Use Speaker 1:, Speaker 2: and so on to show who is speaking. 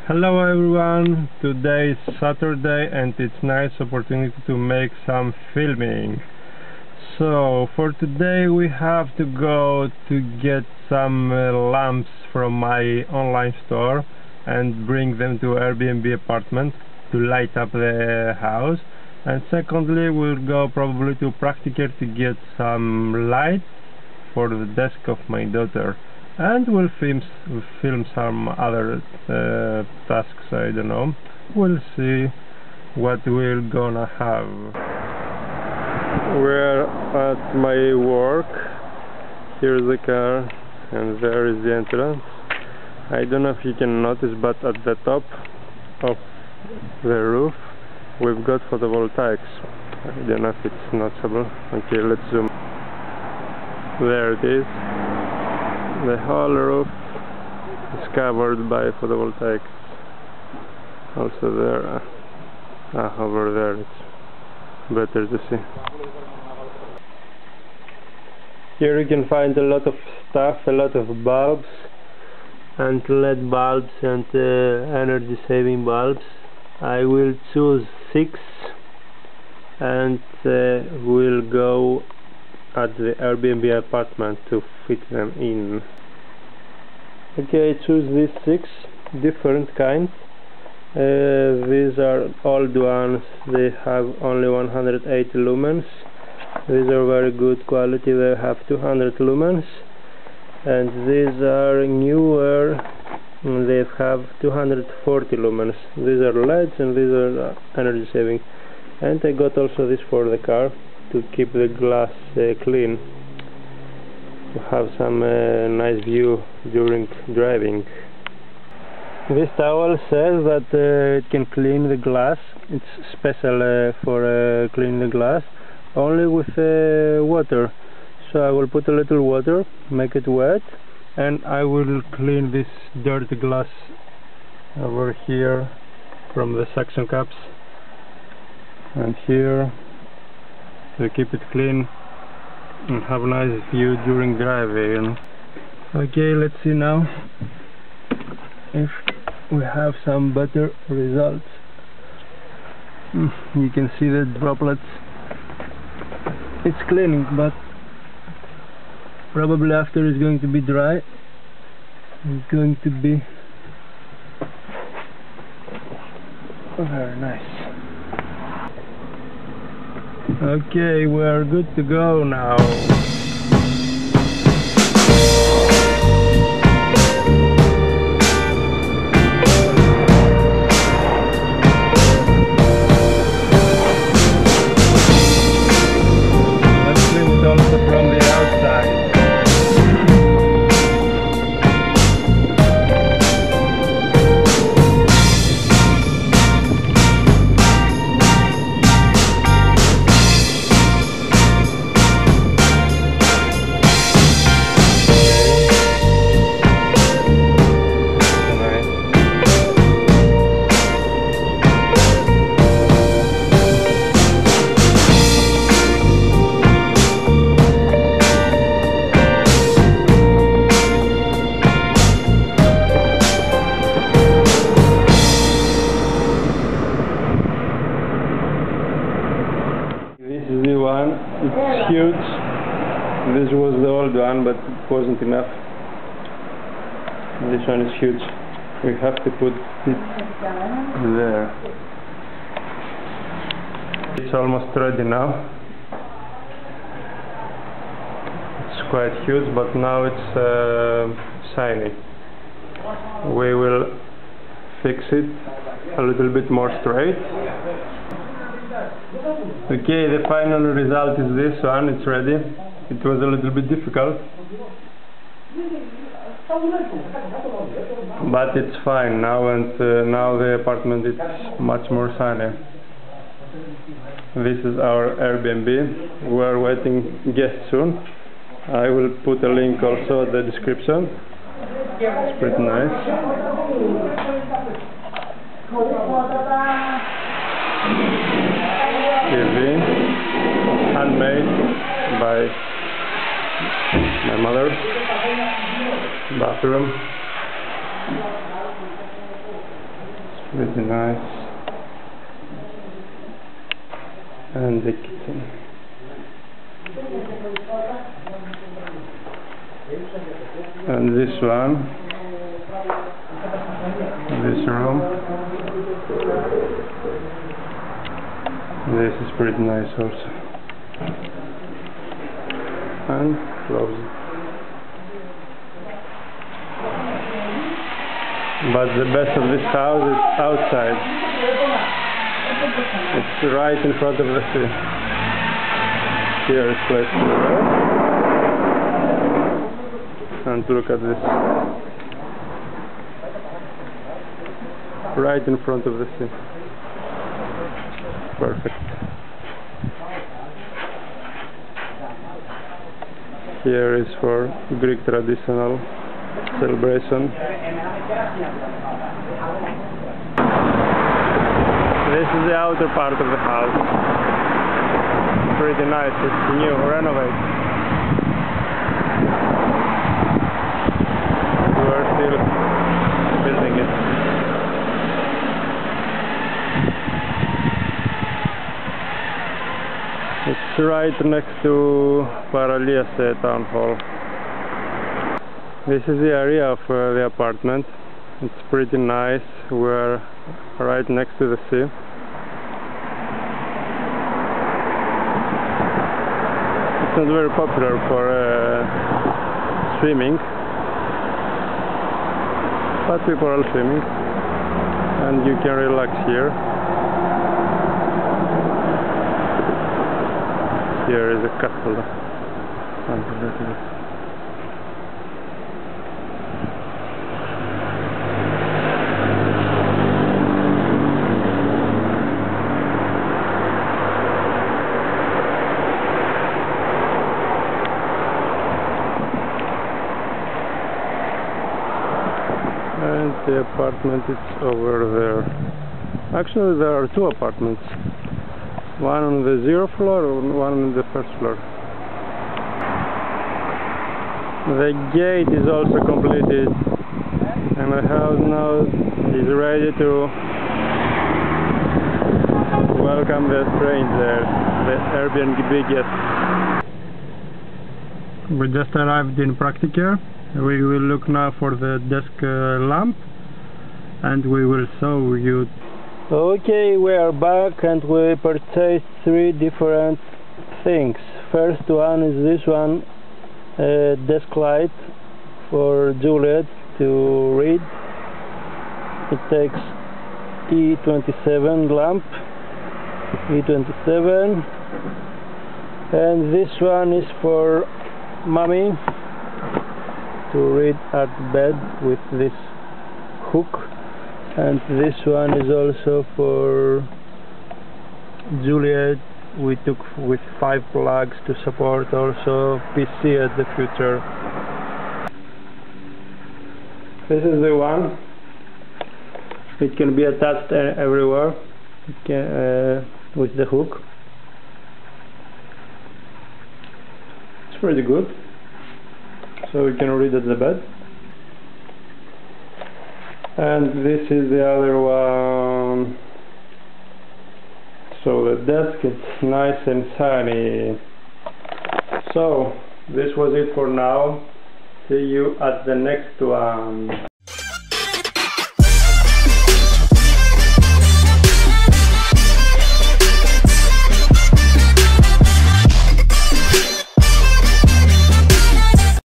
Speaker 1: Hello everyone, today is Saturday and it's nice opportunity to make some filming. So for today we have to go to get some lamps from my online store and bring them to Airbnb apartment to light up the house. And secondly we'll go probably to Praktiker to get some light for the desk of my daughter. And we'll film some other tasks, I don't know. We'll see what we're gonna have. We're at my work. Here's the car and there is the entrance. I don't know if you can notice, but at the top of the roof we've got photovoltaics. I don't know if it's noticeable. Okay, let's zoom. There it is. The whole roof is covered by photovoltaics. Also there, over there it's better to see. Here you can find a lot of stuff, a lot of bulbs and LED bulbs and energy saving bulbs. I will choose 6 and we'll go at the Airbnb apartment to fit them in. Okay, I choose these 6 different kinds. These are old ones, they have only 180 lumens. These are very good quality, they have 200 lumens. And these are newer, they have 240 lumens. These are LEDs and these are energy saving. And I got also this for the car to keep the glass clean, to have some nice view during driving. This towel says that it can clean the glass. It's special for cleaning the glass only with water. So I will put a little water, make it wet, and I will clean this dirty glass over here from the suction cups and here, to keep it clean and have a nice view during driving. Okay, let's see now if we have some better results. You can see the droplets. It's cleaning, but probably after it's going to be dry, it's going to be very nice. Okay, we're good to go now. Let's clean it also from the outside. It's huge. This was the old one, but it wasn't enough. This one is huge. We have to put it there. It's almost ready now. It's quite huge, but now it's shiny. We will fix it a little bit more straight. Okay, the final result is this one, it's ready. It was a little bit difficult, but it's fine now, and now the apartment is much more sunny. This is our Airbnb. We are waiting guests soon. I will put a link also in the description. It's pretty nice. TV, handmade by my mother. Bathroom. Pretty nice. And the kitchen. And this one, this room, this is pretty nice also. And close it. But the best of this house is outside. It's right in front of the sea. Here is place to rest. And look at this. Right in front of the sea. Perfect. Here is for Greek traditional celebration. This is the outer part of the house. Pretty nice, it's new, renovated. We are still building it. It's right next to Paraliase Town Hall. This is the area of the apartment. It's pretty nice. We're right next to the sea. It's not very popular for swimming, but people are swimming, and you can relax here. Here is a castle. And the apartment is over there. Actually, there are two apartments. One on the 0th floor and one on the 1st floor. The gate is also completed, and the house now is ready to welcome the strangers, the Airbnb guests. We just arrived in Praktiker. We will look now for the desk lamp, and we will show you. Okay, we are back and we purchased 3 different things. First one is this one, desk light for Juliet to read. It takes E27 lamp, E27, and this one is for Mommy to read at bed with this hook, and this one is also for Juliet. We took with 5 plugs to support also PC at the future. This is the one. It can be attached everywhere. It can, with the hook. It's pretty good. So we can read at the bed. And this is the other one. So the desk is nice and sunny. So this was it for now. See you at the next one.